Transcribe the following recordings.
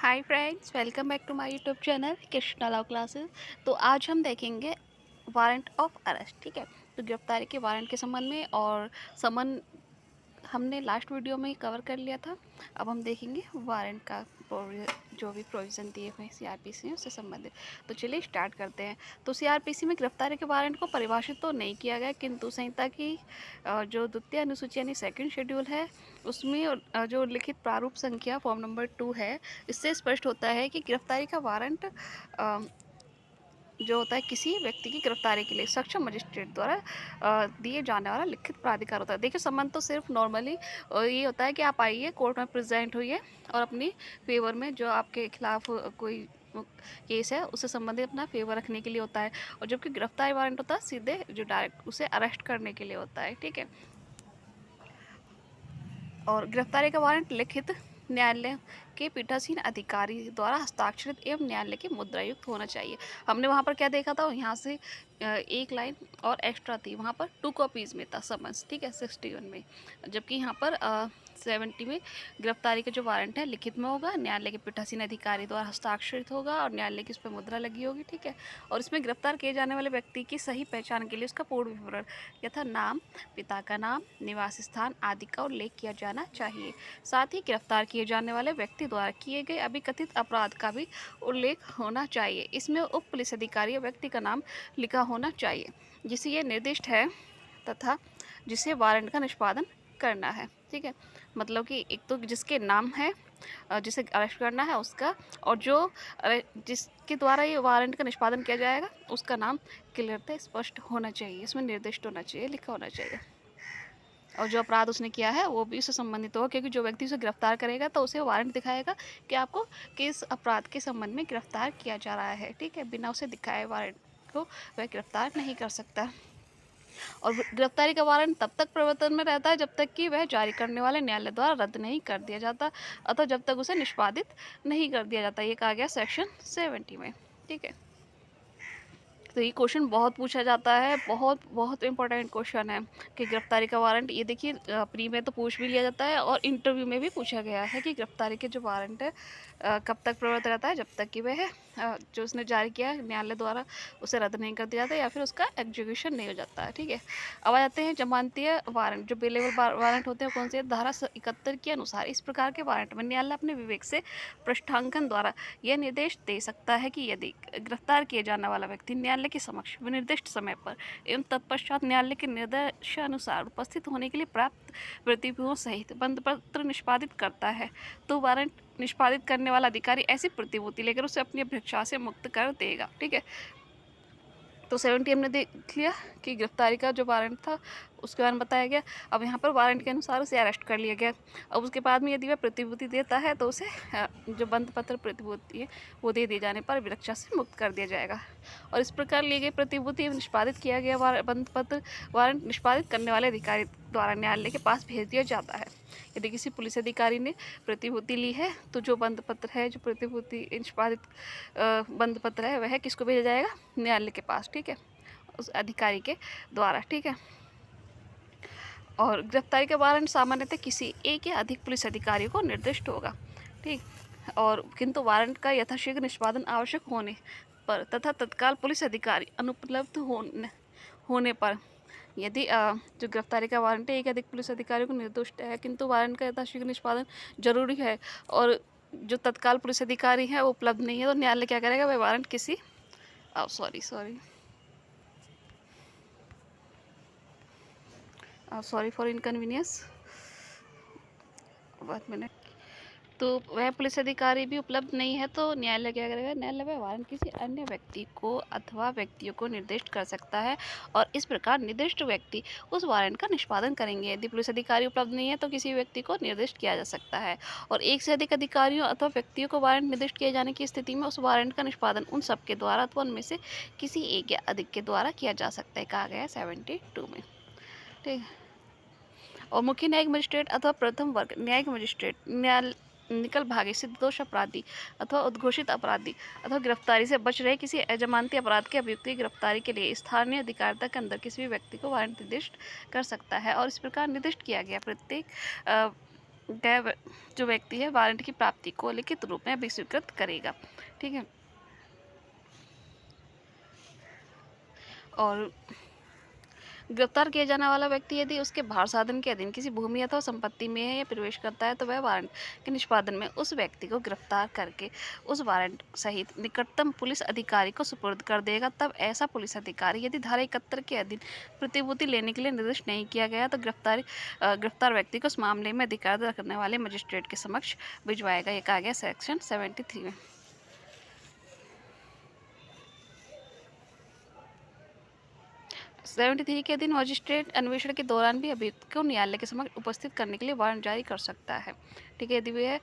Hi friends, welcome back to my YouTube channel Krishna law classes. तो आज हम देखेंगे वारंट ऑफ अरेस्ट। ठीक है, तो गिरफ्तारी के वारंट के संबंध में और समन हमने लास्ट वीडियो में ही कवर कर लिया था। अब हम देखेंगे वारंट का जो भी प्रोविज़न दिए हुए हैं सीआरपीसी में उससे संबंधित। तो चलिए स्टार्ट करते हैं। तो सीआरपीसी में गिरफ्तारी के वारंट को परिभाषित तो नहीं किया गया, किंतु संहिता की जो द्वितीय अनुसूची यानी सेकंड शेड्यूल है उसमें जो लिखित प्रारूप संख्या फॉर्म नंबर 2 है, इससे स्पष्ट होता है कि गिरफ्तारी का वारंट जो होता है किसी व्यक्ति की गिरफ्तारी के लिए सक्षम मजिस्ट्रेट द्वारा दिए जाने वाला लिखित प्राधिकार होता है। देखिए, संबंध तो सिर्फ नॉर्मली ये होता है कि आप आइए कोर्ट में प्रेजेंट होइए और अपनी फेवर में जो आपके खिलाफ कोई केस है उससे संबंधित अपना फेवर रखने के लिए होता है। और जबकि गिरफ्तारी वारंट होता है सीधे जो डायरेक्ट उसे अरेस्ट करने के लिए होता है। ठीक है, और गिरफ्तारी का वारंट लिखित न्यायालय के पीठासीन अधिकारी द्वारा हस्ताक्षरित एवं न्यायालय के मुद्रायुक्त होना चाहिए। हमने वहाँ पर क्या देखा था, यहाँ से एक लाइन और एक्स्ट्रा थी, वहाँ पर 2 कॉपीज़ में था समन्स। ठीक है, 61 में, जबकि यहाँ पर 70 में गिरफ्तारी का जो वारंट है लिखित में होगा, न्यायालय के पीठासीन अधिकारी द्वारा हस्ताक्षरित होगा और न्यायालय की उस पर मुद्रा लगी होगी। ठीक है, और इसमें गिरफ्तार किए जाने वाले व्यक्ति की सही पहचान के लिए उसका पूर्ण विवरण यथा नाम, पिता का नाम, निवास स्थान आदि का उल्लेख किया जाना चाहिए। साथ ही गिरफ्तार किए जाने वाले व्यक्ति द्वारा किए गए अभिकथित अपराध का भी उल्लेख होना चाहिए। इसमें उप पुलिस अधिकारी या व्यक्ति का नाम लिखा होना चाहिए जिसे ये निर्दिष्ट है तथा जिसे वारंट का निष्पादन करना है। ठीक है, मतलब कि एक तो जिसके नाम है जिसे अरेस्ट करना है उसका, और जो जिसके द्वारा ये वारंट का निष्पादन किया जाएगा उसका नाम क्लियरता स्पष्ट होना चाहिए, इसमें निर्दिष्ट होना चाहिए, लिखा होना चाहिए। और जो अपराध उसने किया है वो भी उससे संबंधित होगा, क्योंकि जो व्यक्ति उसे गिरफ्तार करेगा तो उसे वारंट दिखाएगा कि आपको किस अपराध के संबंध में गिरफ्तार किया जा रहा है। ठीक है, बिना उसे दिखाए वारंट को वह गिरफ्तार नहीं कर सकता। और गिरफ्तारी का वारंट तब तक प्रवर्तन में रहता है जब तक कि वह जारी करने वाले न्यायालय द्वारा रद्द नहीं कर दिया जाता, अतः जब तक उसे निष्पादित नहीं कर दिया जाता। ये कहा गया सेक्शन 70 में। ठीक है, तो ये क्वेश्चन बहुत पूछा जाता है, बहुत बहुत इंपॉर्टेंट क्वेश्चन है कि गिरफ्तारी का वारंट, ये देखिए प्री में तो पूछ भी लिया जाता है और इंटरव्यू में भी पूछा गया है कि गिरफ्तारी के जो वारंट है कब तक प्रवर्तित रहता है, जब तक कि वह जो उसने जारी किया है न्यायालय द्वारा उसे रद्द नहीं कर दिया जाता या फिर उसका एग्जीक्यूशन नहीं हो जाता है। ठीक है, अब आ जाते हैं जमानतीय वारंट। जो बेलेबल वारंट होते हैं कौन से, धारा 71 के अनुसार इस प्रकार के वारंट में न्यायालय अपने विवेक से पृष्ठांकन द्वारा यह निर्देश दे सकता है कि यदि गिरफ्तार किए जाने वाला व्यक्ति न्यायालय के समक्ष विनिर्दिष्ट समय पर एवं तत्पश्चात न्यायालय के निर्देशानुसार उपस्थित होने के लिए प्राप्त प्रतिभूतियों सहित बंद पत्र निष्पादित करता है तो वारंट निष्पादित करने वाला अधिकारी ऐसी प्रतिभूति लेकर उसे अपनी अभिक्षा से मुक्त कर देगा। ठीक है, तो 70 हमने देख लिया कि गिरफ्तारी का जो वारंट था उसके बारे में बताया गया। अब यहाँ पर वारंट के अनुसार उसे अरेस्ट कर लिया गया। अब उसके बाद में यदि वह प्रतिभूति देता है तो उसे जो बंद पत्र प्रतिभूति है वो दे दिए जाने पर विरक्षा से मुक्त कर दिया जाएगा। और इस प्रकार लिए गए प्रतिभूति निष्पादित किया गया बंद पत्र वारंट निष्पादित करने वाले अधिकारी द्वारा न्यायालय के पास भेज दिया जाता है। यदि किसी पुलिस अधिकारी ने प्रतिभूति ली है तो जो बंद पत्र है, जो प्रतिभूति निष्पादित बंद पत्र है, वह किसको भेजा जाएगा, न्यायालय के पास। ठीक है, उस अधिकारी के द्वारा। ठीक है, और गिरफ्तारी का वारंट सामान्यतः किसी एक या अधिक पुलिस अधिकारियों को निर्दिष्ट होगा। ठीक, और किंतु वारंट का यथाशीघ्र निष्पादन आवश्यक होने पर तथा तत्काल पुलिस अधिकारी अनुपलब्ध होने पर यदि जो गिरफ्तारी का वारंट है एक अधिक पुलिस अधिकारियों को निर्दिष्ट है किंतु वारंट का यथाशीघ्र निष्पादन जरूरी है और जो तत्काल पुलिस अधिकारी है वो उपलब्ध नहीं है, तो न्यायालय क्या करेगा, वह वारंट किसी सॉरी फॉर इनकन्वीनियंस, 1 मिनट। तो वह पुलिस अधिकारी भी उपलब्ध नहीं है तो न्यायालय क्या करेगा, न्यायालय वह वारंट किसी अन्य व्यक्ति को अथवा व्यक्तियों को निर्दिष्ट कर सकता है और इस प्रकार निर्दिष्ट व्यक्ति उस वारंट का निष्पादन करेंगे। यदि पुलिस अधिकारी उपलब्ध नहीं है तो किसी व्यक्ति को निर्दिष्ट किया जा सकता है और एक से अधिक अधिकारियों अथवा व्यक्तियों को वारंट निर्दिष्ट किए जाने की स्थिति में उस वारंट का निष्पादन उन सबके द्वारा अथवा उनमें से किसी एक या अधिक के द्वारा किया जा सकता है, कहा गया है 72 में। ठीक, और मुख्य न्यायिक मजिस्ट्रेट अथवा प्रथम वर्ग न्यायिक मजिस्ट्रेट निकल भागे सिद्ध दोष अपराधी अथवा उद्घोषित अपराधी अथवा गिरफ्तारी से बच रहे किसी अजमानती अपराध के अभियुक्त की गिरफ्तारी के लिए स्थानीय अधिकारिता के अंदर किसी भी व्यक्ति को वारंट निर्दिष्ट कर सकता है और इस प्रकार निर्दिष्ट किया गया प्रत्येक गए जो व्यक्ति है वारंट की प्राप्ति को लिखित रूप में भी स्वीकृत करेगा। ठीक है। और गिरफ्तार किया जाने वाला व्यक्ति यदि उसके भार साधन के अधीन किसी भूमि अथवा संपत्ति में है या प्रवेश करता है तो वह वारंट के निष्पादन में उस व्यक्ति को गिरफ्तार करके उस वारंट सहित निकटतम पुलिस अधिकारी को सुपुर्द कर देगा। तब ऐसा पुलिस अधिकारी यदि धारा 71 के अधीन प्रतिभूति लेने के लिए निर्दिष्ट नहीं किया गया तो गिरफ्तार व्यक्ति को उस मामले में अधिकार रखने वाले मजिस्ट्रेट के समक्ष भिजवाएगा। ये कहा गया सेक्शन 73 में। 73 के दिन मजिस्ट्रेट अन्वेषण के दौरान भी अभियुक्त को न्यायालय के समक्ष उपस्थित करने के लिए वारंट जारी कर सकता है। ठीक है। यदि वह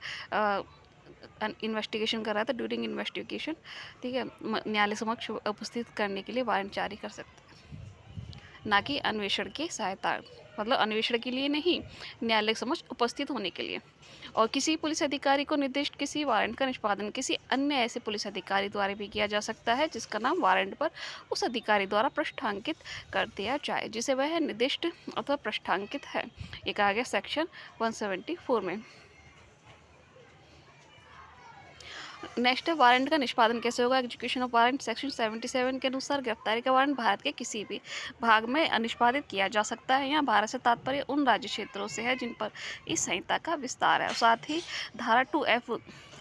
इन्वेस्टिगेशन कर रहा था ड्यूरिंग इन्वेस्टिगेशन, ठीक है, न्यायालय समक्ष उपस्थित करने के लिए वारंट जारी कर सकता है, ना कि अन्वेषण की सहायता, मतलब अन्वेषण के लिए नहीं, न्यायालय समक्ष उपस्थित होने के लिए। और किसी पुलिस अधिकारी को निर्दिष्ट किसी वारंट का निष्पादन किसी अन्य ऐसे पुलिस अधिकारी द्वारा भी किया जा सकता है जिसका नाम वारंट पर उस अधिकारी द्वारा पृष्ठांकित कर दिया जाए जिसे वह निर्दिष्ट अथवा पृष्ठांकित है। ये कहा गया सेक्शन 174 में। नेक्स्ट है वारंट का निष्पादन कैसे होगा। एग्जीक्यूशन ऑफ वारंट सेक्शन 77 के अनुसार गिरफ्तारी का वारंट भारत के किसी भी भाग में निष्पादित किया जा सकता है। यहाँ भारत से तात्पर्य उन राज्य क्षेत्रों से है जिन पर इस संहिता का विस्तार है। साथ ही धारा 2F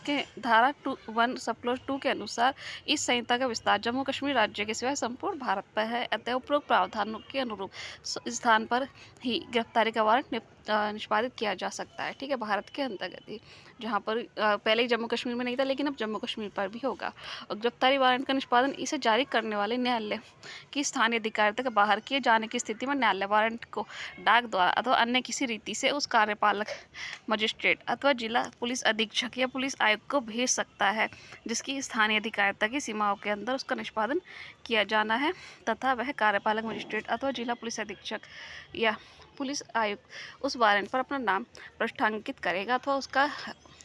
के धारा 1 सब 2 के अनुसार इस संहिता का विस्तार जम्मू कश्मीर राज्य के सिवाय संपूर्ण भारत पर है। अतः उपरोक्त प्रावधानों के अनुरूप स्थान पर ही गिरफ्तारी का वारंट निष्पादित किया जा सकता है। ठीक है। भारत के अंतर्गत ही, जहाँ पर पहले ही जम्मू कश्मीर में नहीं था लेकिन अब जम्मू कश्मीर पर भी होगा। और गिरफ्तारी वारंट का निष्पादन इसे जारी करने वाले न्यायालय की स्थानीय अधिकारी तक बाहर किए जाने की स्थिति में न्यायालय वारंट को डाक द्वारा अथवा अन्य किसी रीति से उस कार्यपालक मजिस्ट्रेट अथवा जिला पुलिस अधीक्षक या पुलिस आयुक्त को भेज सकता है जिसकी स्थानीय अधिकारिता की सीमाओं के अंदर उसका निष्पादन किया जाना है तथा वह कार्यपालक मजिस्ट्रेट अथवा जिला पुलिस अधीक्षक या पुलिस आयुक्त उस वारंट पर अपना नाम पृष्ठांकित करेगा अथवा उसका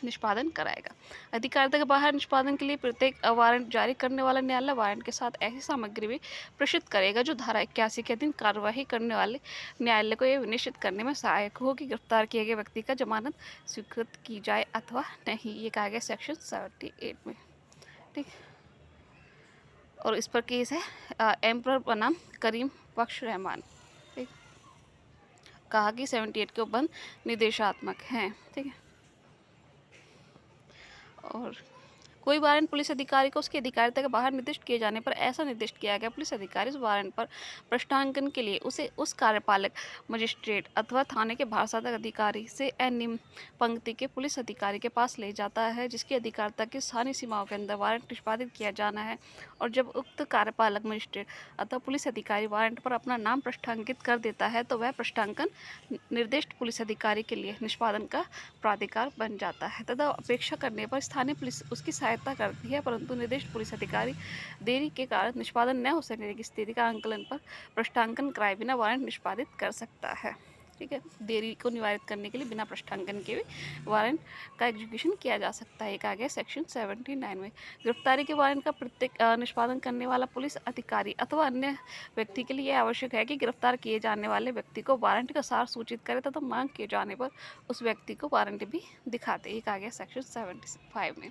निष्पादन कराएगा। अधिकारिता के बाहर निष्पादन के लिए प्रत्येक वारंट जारी करने वाला न्यायालय वारंट के साथ ऐसी सामग्री भी प्रेषित करेगा जो धारा 81 के अधीन कार्यवाही करने वाले न्यायालय को यह विनिश्चित करने में सहायक हो कि गिरफ्तार किए गए व्यक्ति का जमानत स्वीकृत की जाए अथवा नहीं। ये कहा गया सेक्शन 78 में। ठीक। और इस पर केस है एम्परर बनाम करीम बख्श रहमान। ठीक। कहा कि 78 के उपबंध निदेशात्मक हैं। ठीक है। और कोई वारंट पुलिस अधिकारी को उसकी अधिकारिता के बाहर निर्दिष्ट किए जाने पर ऐसा निर्दिष्ट किया गया पुलिस अधिकारी उस वारंट पर पृष्ठांकन के लिए उसे उस कार्यपालक मजिस्ट्रेट अथवा थाने के भारसाधक अधिकारी से निम्न पंक्ति के पुलिस अधिकारी के पास ले जाता है जिसकी अधिकारिता की स्थानीय सीमाओं के अंदर वारंट निष्पादित किया जाना है। और जब उक्त कार्यपालक मजिस्ट्रेट अथवा पुलिस अधिकारी वारंट पर अपना नाम पृष्ठांकित कर देता है तो वह पृष्ठांकन निर्दिष्ट पुलिस अधिकारी के लिए निष्पादन का प्राधिकार बन जाता है तथा अपेक्षा करने पर स्थानीय पुलिस उसकी सहायता करती है, परंतु निर्दिष्ट पुलिस अधिकारी देरी के कारण निष्पादन न हो सकने की स्थिति का आंकलन पर पृष्ठांकन कराए बिना वारंट निष्पादित कर सकता है। ठीक है। देरी को निवारित करने के लिए बिना पृष्ठांकन के भी वारंट का एग्जीक्यूशन किया जा सकता है। एक आ गया सेक्शन 79 में। गिरफ्तारी के वारंट का प्रत्येक निष्पादन करने वाला पुलिस अधिकारी अथवा अन्य व्यक्ति के लिए आवश्यक है कि गिरफ्तार किए जाने वाले व्यक्ति को वारंट का सार सूचित करे तथा मांग किए जाने पर उस व्यक्ति को वारंट भी दिखाते। एक आ गया सेक्शन 75 में।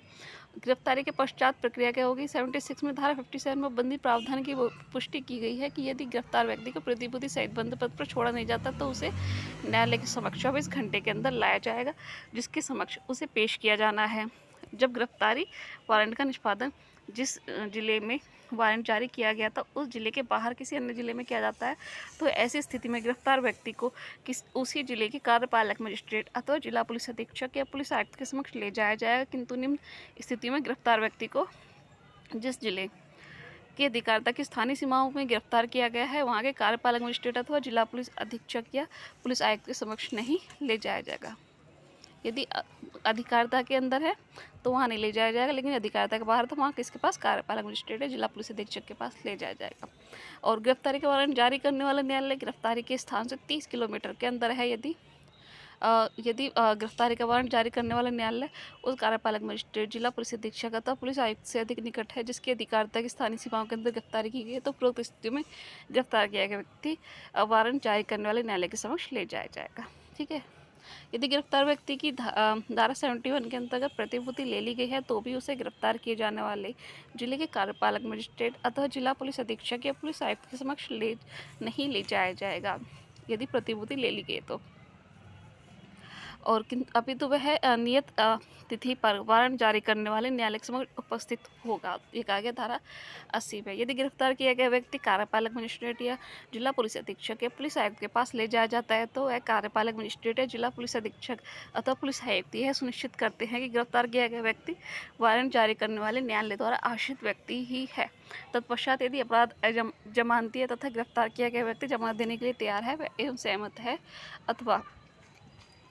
गिरफ्तारी के पश्चात प्रक्रिया क्या होगी। 76 में धारा 57 में बंदी प्रावधान की पुष्टि की गई है कि यदि गिरफ्तार व्यक्ति को प्रतिभूति सहित बंद पद पर छोड़ा नहीं जाता तो उसे न्यायालय के समक्ष 24 घंटे के अंदर लाया जाएगा जिसके समक्ष उसे पेश किया जाना है। जब गिरफ्तारी वारंट का निष्पादन जिस जिले में वारंट जारी किया गया था उस जिले के बाहर किसी अन्य जिले में किया जाता है तो ऐसी स्थिति में गिरफ्तार व्यक्ति को उसी जिले के कार्यपालक मजिस्ट्रेट अथवा जिला पुलिस अधीक्षक या पुलिस आयुक्त के समक्ष ले जाया जाएगा। किंतु निम्न स्थिति में गिरफ्तार व्यक्ति को जिस जिले की अधिकारिता की स्थानीय सीमाओं में गिरफ्तार किया गया है वहाँ के कार्यपालक मजिस्ट्रेट अथवा जिला पुलिस अधीक्षक या पुलिस आयुक्त के समक्ष नहीं ले जाया जाएगा। यदि अधिकारिता के अंदर है तो वहाँ नहीं ले जाया जाएगा, लेकिन अधिकारिता के बाहर तो वहाँ किसके पास कार्यपालक मजिस्ट्रेट है जिला पुलिस अधीक्षक के पास ले जाया जाएगा। और गिरफ्तारी के वारंट जारी करने वाला न्यायालय गिरफ्तारी के स्थान से 30 किलोमीटर के अंदर है। यदि गिरफ्तारी का वारंट जारी करने वाला न्यायालय उस कार्यपालक मजिस्ट्रेट जिला पुलिस अधीक्षक अथवा पुलिस आयुक्त से अधिक निकट है जिसकी अधिकारिता की स्थानीय सीमाओं के अंदर गिरफ्तारी की गई है तो उपरोक्त स्थिति में गिरफ्तार किया गया व्यक्ति वारंट जारी करने वाले न्यायालय के समक्ष ले जाया जाएगा। ठीक है। यदि गिरफ्तार व्यक्ति की धारा 71 के अंतर्गत प्रतिभूति ले ली गई है तो भी उसे गिरफ्तार किए जाने वाले जिले के कार्यपालक मजिस्ट्रेट अथवा जिला पुलिस अधीक्षक या पुलिस आयुक्त के समक्ष नहीं ले जाया जाएगा यदि प्रतिभूति ले ली गई तो। और अभी तो वह नियत तिथि पर वारंट जारी करने वाले न्यायालय के समक्ष उपस्थित होगा। ये कहा गया धारा 80 में। यदि गिरफ्तार किया गया व्यक्ति कार्यपालक मजिस्ट्रेट या जिला पुलिस अधीक्षक या पुलिस आयुक्त के पास ले जाया जाता है तो वह कार्यपालक मजिस्ट्रेट या जिला पुलिस अधीक्षक अथवा पुलिस आयुक्त यह सुनिश्चित करते हैं कि गिरफ्तार किया गया व्यक्ति वारंट जारी करने वाले न्यायालय द्वारा आश्रित व्यक्ति ही है। तत्पश्चात यदि अपराध जमानती है तथा गिरफ्तार किया गया व्यक्ति जमानत देने के लिए तैयार है एवं सहमत है अथवा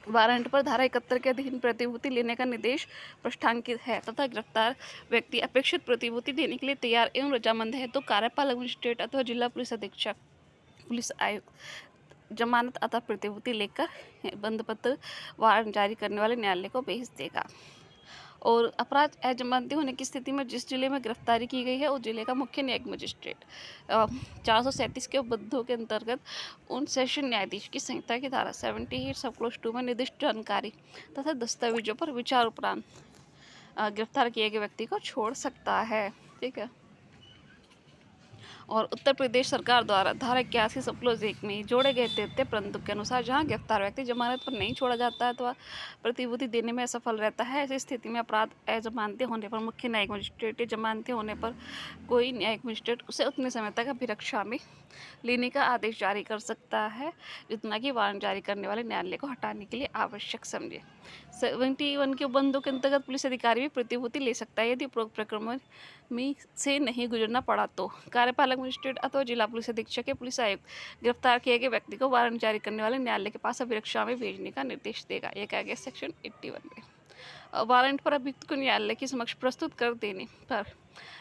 वारंट पर धारा 71 के अधीन प्रतिभूति लेने का निर्देश पृष्ठांकित है तथा गिरफ्तार व्यक्ति अपेक्षित प्रतिभूति देने के लिए तैयार एवं रजामंद है तो कार्यपालक मजिस्ट्रेट अथवा जिला पुलिस अधीक्षक पुलिस आयुक्त जमानत अथवा प्रतिभूति लेकर बंधपत्र वारंट जारी करने वाले न्यायालय को भेज देगा। और अपराध अजमानती होने की स्थिति में जिस जिले में गिरफ्तारी की गई है उस जिले का मुख्य न्यायिक मजिस्ट्रेट 437 के उपबद्धों के अंतर्गत उन सेशन न्यायाधीश की संहिता की धारा 78 सब क्लोज 2 में निर्दिष्ट जानकारी तथा दस्तावेजों पर विचार उपरांत गिरफ्तार किए गए व्यक्ति को छोड़ सकता है। ठीक है। और उत्तर प्रदेश सरकार द्वारा धारा 81 सब क्लोज 1 में जोड़े गए तथ्य प्रबंधों के अनुसार जहां गिरफ्तार व्यक्ति जमानत पर नहीं छोड़ा जाता है तो प्रतिभूति देने में असफल रहता है, ऐसी स्थिति में अपराध अजमानती होने पर मुख्य न्यायिक मजिस्ट्रेट या जमानती होने पर कोई न्यायिक मजिस्ट्रेट उसे उतने समय तक अभिरक्षा में लेने का आदेश जारी कर सकता है जितना कि वारंट जारी करने वाले न्यायालय को हटाने के लिए आवश्यक समझे। 71 के उपबंधों के अंतर्गत पुलिस अधिकारी भी प्रतिभूति ले सकता है यदि उपरोक्त प्रकरणों में से नहीं गुजरना पड़ा तो कार्यपालक मजिस्ट्रेट अथवा जिला पुलिस अधीक्षक या पुलिस आयुक्त गिरफ्तार किए गए व्यक्ति को वारंट जारी करने वाले न्यायालय के पास अभिरक्षा में भेजने का निर्देश देगा। यह कहा गया सेक्शन 81 में। वारंट पर अभियुक्त को न्यायालय के समक्ष प्रस्तुत कर देने पर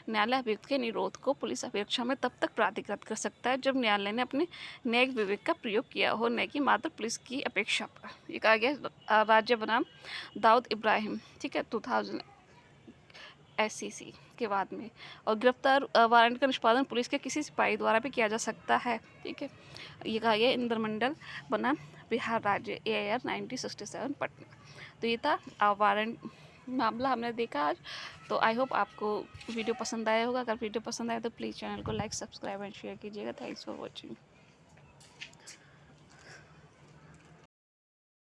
न्यायालय अभियुक्त के निरोध को पुलिस अभिरक्षा में तब तक प्राधिकृत कर सकता है जब न्यायालय ने अपने न्यायिक विवेक का प्रयोग किया हो, न कि मात्र पुलिस की अपेक्षा पर। ये कहा गया राज्य बनाम दाऊद इब्राहिम। ठीक है, 2000 SCC के बाद में। और गिरफ्तार वारंट का निष्पादन पुलिस के किसी सिपाही द्वारा भी किया जा सकता है। ठीक है, ये कहा गया इंद्रमंडल बनाम बिहार राज्य AIR 1967 पटना। तो ये था वारंट मामला हमने देखा आज। तो आई होप आपको वीडियो पसंद आया होगा। अगर वीडियो पसंद आया तो प्लीज़ चैनल को लाइक सब्सक्राइब एंड शेयर कीजिएगा। Thanks for watching.